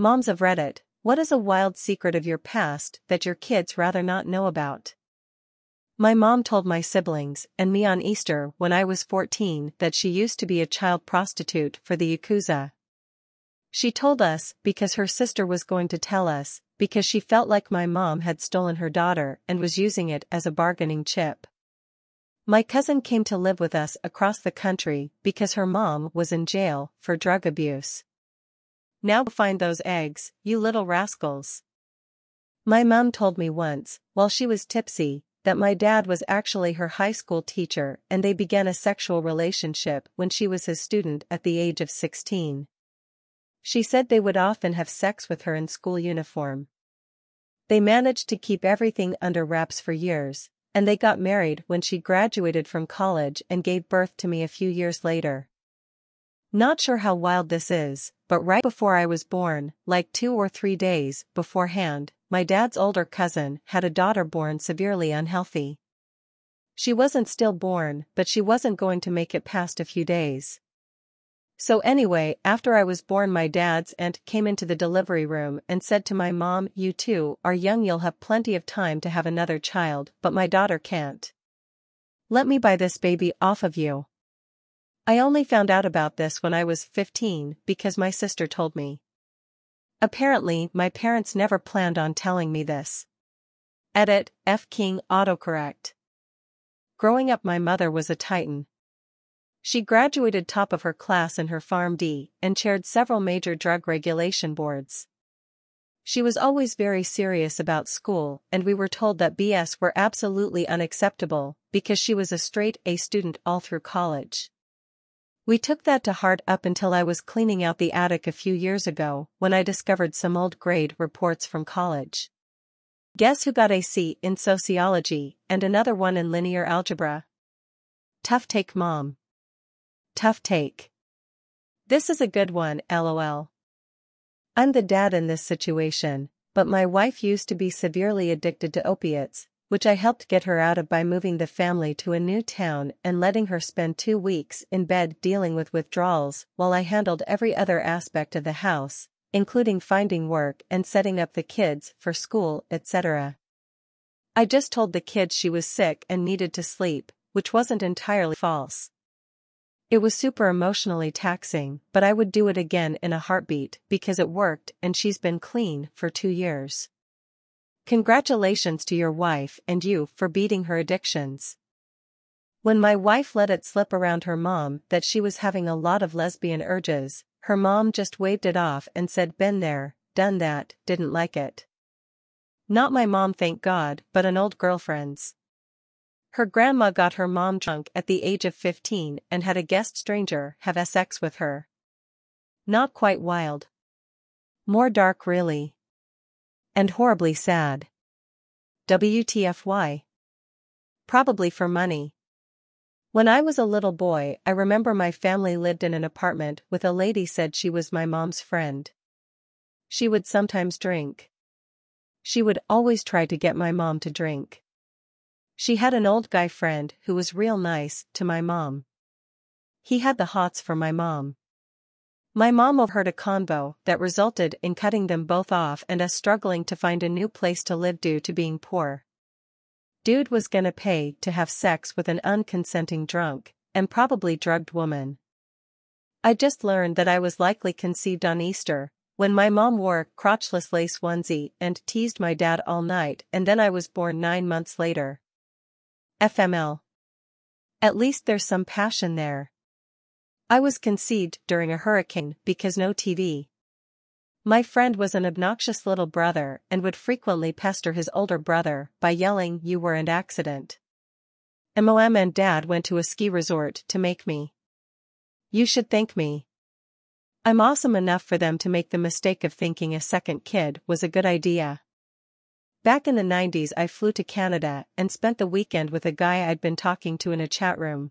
Moms of Reddit, what is a wild secret of your past that your kids rather not know about? My mom told my siblings and me on Easter when I was 14 that she used to be a child prostitute for the Yakuza. She told us because her sister was going to tell us, because she felt like my mom had stolen her daughter and was using it as a bargaining chip. My cousin came to live with us across the country because her mom was in jail for drug abuse. Now go find those eggs, you little rascals. My mom told me once, while she was tipsy, that my dad was actually her high school teacher and they began a sexual relationship when she was his student at the age of 16. She said they would often have sex with her in school uniform. They managed to keep everything under wraps for years, and they got married when she graduated from college and gave birth to me a few years later. Not sure how wild this is, but right before I was born, like 2 or 3 days beforehand, my dad's older cousin had a daughter born severely unhealthy. She wasn't stillborn, but she wasn't going to make it past a few days. So anyway, after I was born, my dad's aunt came into the delivery room and said to my mom, "You two are young, you'll have plenty of time to have another child, but my daughter can't. Let me buy this baby off of you." I only found out about this when I was 15 because my sister told me. Apparently, my parents never planned on telling me this. Edit, F. King autocorrect. Growing up, my mother was a titan. She graduated top of her class in her PharmD and chaired several major drug regulation boards. She was always very serious about school, and we were told that BS were absolutely unacceptable because she was a straight A student all through college. We took that to heart up until I was cleaning out the attic a few years ago when I discovered some old grade reports from college. Guess who got a C in sociology and another one in linear algebra? Tough take, mom. Tough take. This is a good one, lol. I'm the dad in this situation, but my wife used to be severely addicted to opiates, which I helped get her out of by moving the family to a new town and letting her spend 2 weeks in bed dealing with withdrawals while I handled every other aspect of the house, including finding work and setting up the kids for school, etc. I just told the kids she was sick and needed to sleep, which wasn't entirely false. It was super emotionally taxing, but I would do it again in a heartbeat because it worked and she's been clean for 2 years. Congratulations to your wife and you for beating her addictions. When my wife let it slip around her mom that she was having a lot of lesbian urges, her mom just waved it off and said, "Been there, done that, didn't like it." Not my mom, thank God, but an old girlfriend's. Her grandma got her mom drunk at the age of 15 and had a guest stranger have sex with her. Not quite wild. More dark, really. And horribly sad. WTFY. Probably for money. When I was a little boy, I remember my family lived in an apartment with a lady said she was my mom's friend. She would sometimes drink. She would always try to get my mom to drink. She had an old guy friend who was real nice to my mom. He had the hots for my mom. My mom overheard a convo that resulted in cutting them both off and us struggling to find a new place to live due to being poor. Dude was gonna pay to have sex with an unconsenting drunk, and probably drugged woman. I just learned that I was likely conceived on Easter, when my mom wore a crotchless lace onesie and teased my dad all night, and then I was born 9 months later. FML. At least there's some passion there. I was conceived during a hurricane because no TV. My friend was an obnoxious little brother and would frequently pester his older brother by yelling, "You were an accident." Mom and dad went to a ski resort to make me. You should thank me. I'm awesome enough for them to make the mistake of thinking a second kid was a good idea. Back in the 90s, I flew to Canada and spent the weekend with a guy I'd been talking to in a chat room.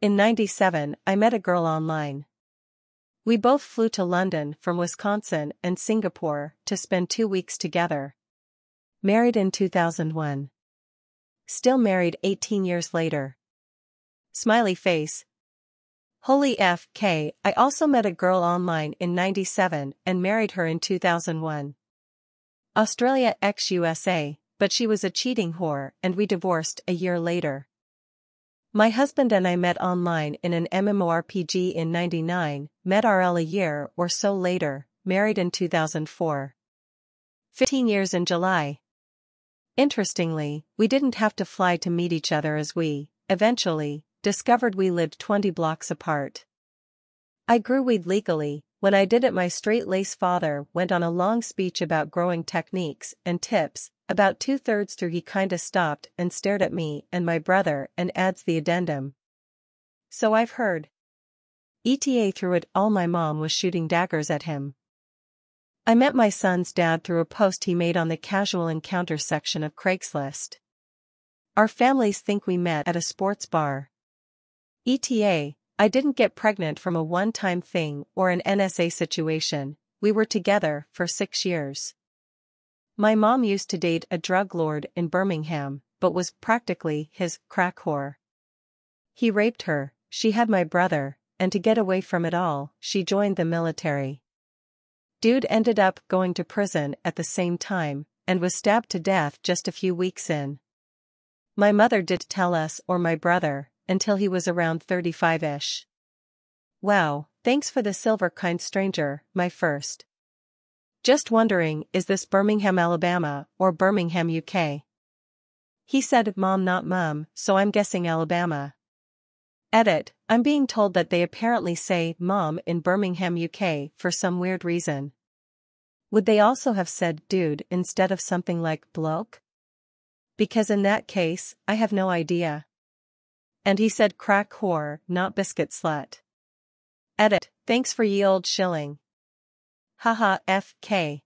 In 97, I met a girl online. We both flew to London from Wisconsin and Singapore to spend 2 weeks together. Married in 2001. Still married 18 years later. Smiley face. Holy FK, I also met a girl online in '97 and married her in 2001. Australia x USA, but she was a cheating whore and we divorced a year later. My husband and I met online in an MMORPG in '99, met RL a year or so later, married in 2004. 15 years in July. Interestingly, we didn't have to fly to meet each other as we, eventually, discovered we lived 20 blocks apart. I grew weed legally. When I did it, my straight-laced father went on a long speech about growing techniques and tips. About 2/3 through he kinda stopped and stared at me and my brother and adds the addendum. So I've heard. ETA through it all my mom was shooting daggers at him. I met my son's dad through a post he made on the casual encounters section of Craigslist. Our families think we met at a sports bar. ETA, I didn't get pregnant from a one-time thing or an NSA situation, we were together for 6 years. My mom used to date a drug lord in Birmingham, but was practically his crack whore. He raped her, she had my brother, and to get away from it all, she joined the military. Dude ended up going to prison at the same time, and was stabbed to death just a few weeks in. My mother didn't tell us or my brother, until he was around 35-ish. Wow, thanks for the silver kind stranger, my first. Just wondering, is this Birmingham, Alabama, or Birmingham, UK? He said mom not mum, so I'm guessing Alabama. Edit, I'm being told that they apparently say mom in Birmingham, UK for some weird reason. Would they also have said dude instead of something like bloke? Because in that case, I have no idea. And he said crack whore, not biscuit slut. Edit, thanks for ye old shilling. Haha FK.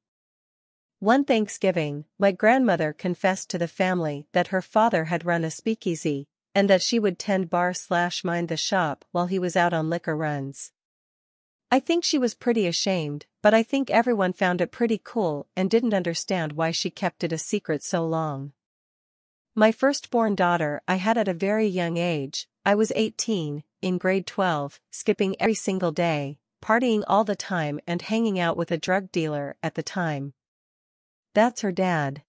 One Thanksgiving, my grandmother confessed to the family that her father had run a speakeasy, and that she would tend bar/mind the shop while he was out on liquor runs. I think she was pretty ashamed, but I think everyone found it pretty cool and didn't understand why she kept it a secret so long. My firstborn daughter I had at a very young age. I was 18, in grade 12, skipping every single day, partying all the time and hanging out with a drug dealer at the time. That's her dad.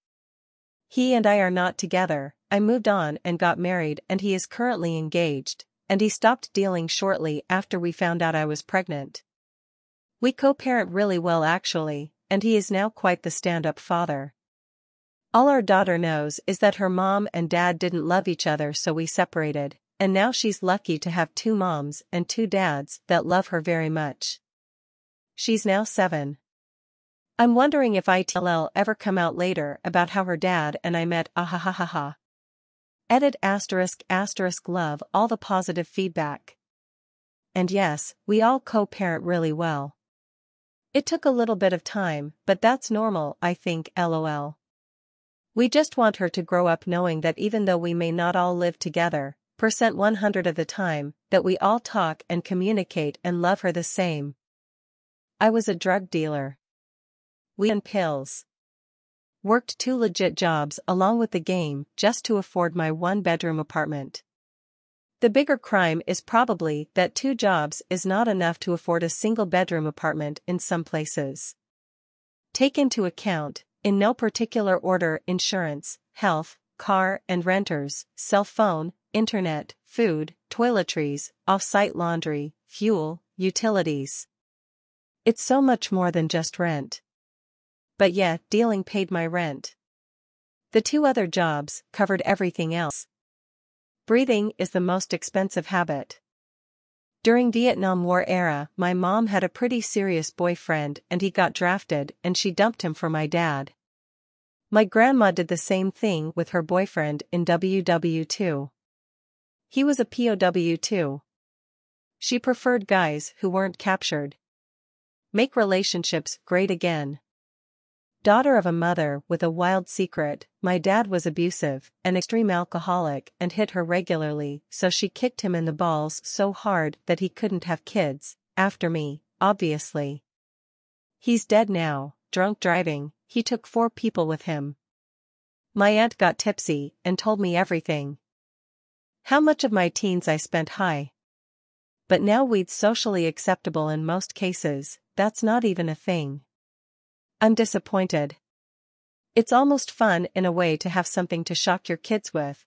He and I are not together. I moved on and got married and he is currently engaged, and he stopped dealing shortly after we found out I was pregnant. We co-parent really well actually, and he is now quite the stand-up father. All our daughter knows is that her mom and dad didn't love each other, so we separated, and now she's lucky to have 2 moms and 2 dads that love her very much. She's now 7. I'm wondering if it'll ever come out later about how her dad and I met. Ahahaha. Edit *** love all the positive feedback. And yes, we all co-parent really well. It took a little bit of time, but that's normal, I think, lol. We just want her to grow up knowing that even though we may not all live together, 100% of the time, that we all talk and communicate and love her the same. I was a drug dealer. We and pills. Worked 2 legit jobs along with the game just to afford my 1-bedroom apartment. The bigger crime is probably that 2 jobs is not enough to afford a single-bedroom apartment in some places. Take into account, in no particular order, insurance, health, car and renters, cell phone, internet, food, toiletries, off-site laundry, fuel, utilities. It's so much more than just rent. But yeah, dealing paid my rent. The 2 other jobs covered everything else. Breathing is the most expensive habit. During Vietnam War era, my mom had a pretty serious boyfriend and he got drafted and she dumped him for my dad. My grandma did the same thing with her boyfriend in WW2. He was a POW too. She preferred guys who weren't captured. Make relationships great again. Daughter of a mother with a wild secret, my dad was abusive, an extreme alcoholic and hit her regularly, so she kicked him in the balls so hard that he couldn't have kids, after me, obviously. He's dead now, drunk driving, he took 4 people with him. My aunt got tipsy and told me everything. How much of my teens I spent high. but now weed's socially acceptable in most cases, that's not even a thing. I'm disappointed. It's almost fun in a way to have something to shock your kids with.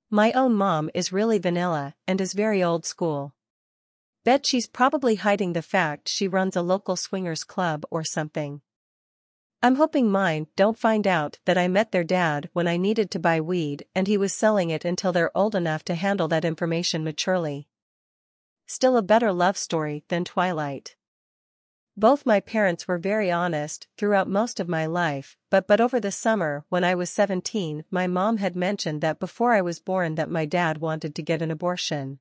My own mom is really vanilla and is very old school. Bet she's probably hiding the fact she runs a local swingers club or something. I'm hoping mine don't find out that I met their dad when I needed to buy weed and he was selling it until they're old enough to handle that information maturely. Still a better love story than Twilight. Both my parents were very honest throughout most of my life, but over the summer when I was 17, my mom had mentioned that before I was born that my dad wanted to get an abortion.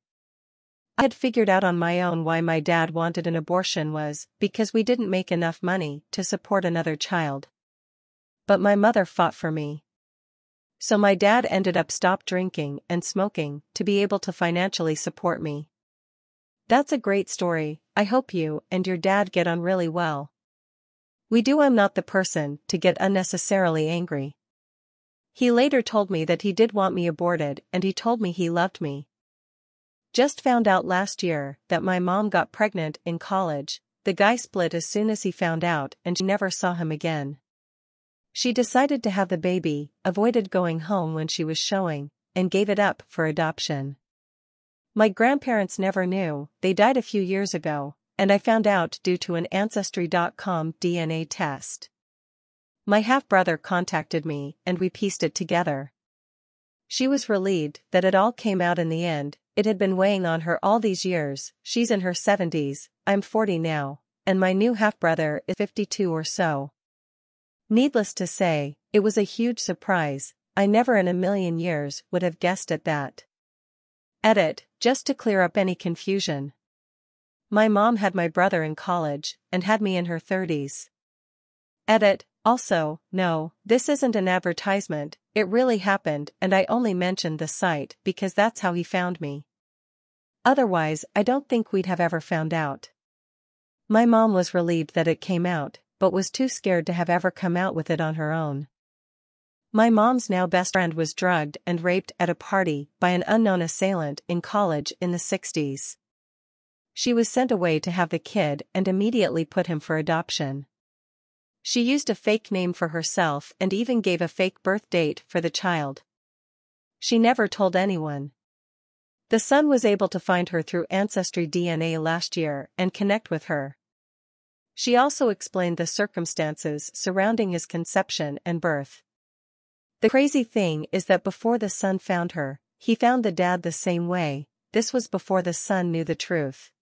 I had figured out on my own why my dad wanted an abortion was because we didn't make enough money to support another child. But my mother fought for me. So my dad ended up stopped drinking and smoking to be able to financially support me. That's a great story. I hope you and your dad get on really well. I'm not the person to get unnecessarily angry. He later told me that he did want me aborted and he told me he loved me. Just found out last year that my mom got pregnant in college. The guy split as soon as he found out and she never saw him again. She decided to have the baby, avoided going home when she was showing, and gave it up for adoption. My grandparents never knew, they died a few years ago, and I found out due to an Ancestry.com DNA test. My half-brother contacted me and we pieced it together. She was relieved that it all came out in the end. It had been weighing on her all these years. She's in her 70s, I'm 40 now, and my new half-brother is 52 or so. Needless to say, it was a huge surprise. I never in a million years would have guessed at that. Edit, just to clear up any confusion. My mom had my brother in college, and had me in her 30s. Edit, also, no, this isn't an advertisement, it really happened and I only mentioned the site because that's how he found me. Otherwise, I don't think we'd have ever found out. My mom was relieved that it came out, but was too scared to have ever come out with it on her own. My mom's now best friend was drugged and raped at a party by an unknown assailant in college in the 60s. She was sent away to have the kid and immediately put him for adoption. She used a fake name for herself and even gave a fake birth date for the child. She never told anyone. The son was able to find her through Ancestry DNA last year and connect with her. She also explained the circumstances surrounding his conception and birth. The crazy thing is that before the son found her, he found the dad the same way. This was before the son knew the truth.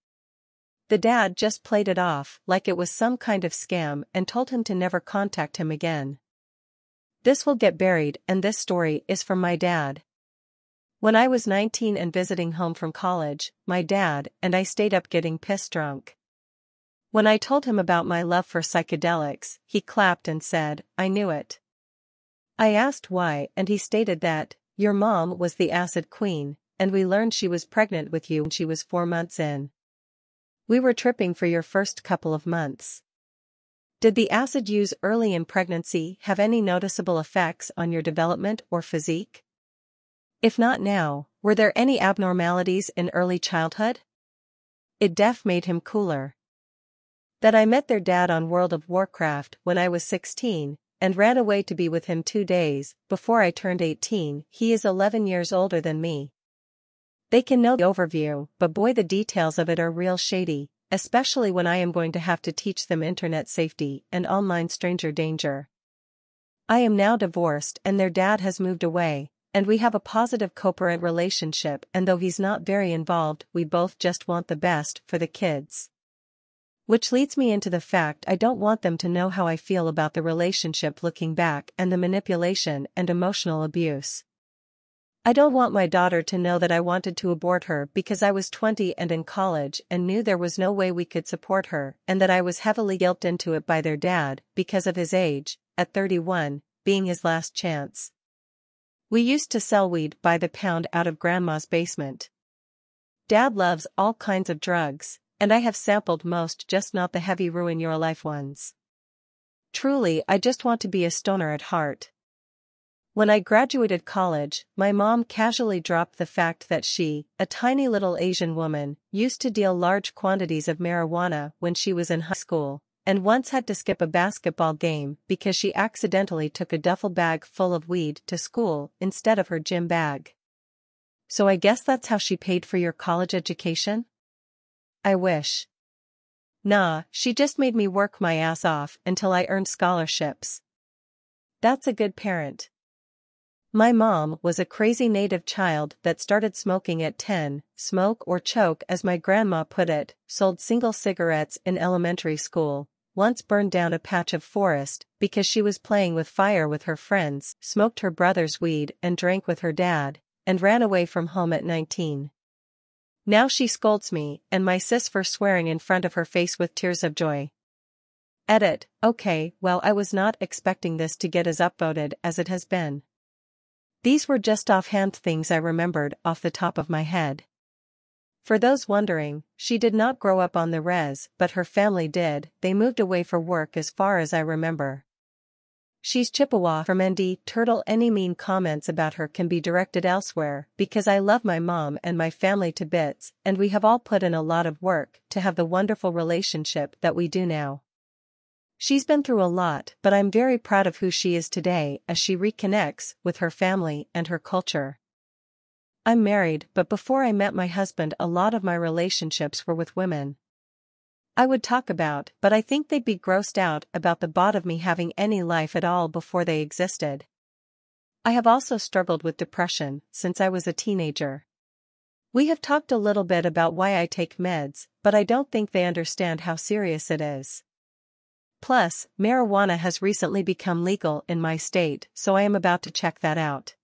The dad just played it off like it was some kind of scam and told him to never contact him again. This will get buried, and this story is from my dad. When I was 19 and visiting home from college, my dad and I stayed up getting piss drunk. When I told him about my love for psychedelics, he clapped and said, "I knew it." I asked why and he stated that, "Your mom was the acid queen, and we learned she was pregnant with you when she was 4 months in. We were tripping for your first couple of months." Did the acid use early in pregnancy have any noticeable effects on your development or physique? If not now, were there any abnormalities in early childhood? It def made him cooler. That I met their dad on World of Warcraft when I was 16, and ran away to be with him 2 days before I turned 18. He is 11 years older than me. They can know the overview, but boy, the details of it are real shady, especially when I am going to have to teach them internet safety and online stranger danger. I am now divorced and their dad has moved away, and we have a positive co-parent relationship, and though he's not very involved, we both just want the best for the kids. Which leads me into the fact I don't want them to know how I feel about the relationship looking back and the manipulation and emotional abuse. I don't want my daughter to know that I wanted to abort her because I was 20 and in college and knew there was no way we could support her, and that I was heavily guilted into it by their dad because of his age, at 31, being his last chance. We used to sell weed by the pound out of grandma's basement. Dad loves all kinds of drugs, and I have sampled most, just not the heavy ruin your life ones. Truly, I just want to be a stoner at heart. When I graduated college, my mom casually dropped the fact that she, a tiny little Asian woman, used to deal large quantities of marijuana when she was in high school, and once had to skip a basketball game because she accidentally took a duffel bag full of weed to school instead of her gym bag. So I guess that's how she paid for your college education? I wish. Nah, she just made me work my ass off until I earned scholarships. That's a good parent. My mom was a crazy native child that started smoking at 10, smoke or choke as my grandma put it, sold single cigarettes in elementary school, once burned down a patch of forest because she was playing with fire with her friends, smoked her brother's weed and drank with her dad, and ran away from home at 19. Now she scolds me and my sis for swearing in front of her face with tears of joy. Edit, okay, well I was not expecting this to get as upvoted as it has been. These were just offhand things I remembered off the top of my head. For those wondering, she did not grow up on the res, but her family did. They moved away for work as far as I remember. She's Chippewa from ND Turtle. Any mean comments about her can be directed elsewhere because I love my mom and my family to bits, and we have all put in a lot of work to have the wonderful relationship that we do now. She's been through a lot, but I'm very proud of who she is today as she reconnects with her family and her culture. I'm married, but before I met my husband a lot of my relationships were with women. I would talk about, but I think they'd be grossed out about the thought of me having any life at all before they existed. I have also struggled with depression since I was a teenager. We have talked a little bit about why I take meds, but I don't think they understand how serious it is. Plus, marijuana has recently become legal in my state, so I am about to check that out.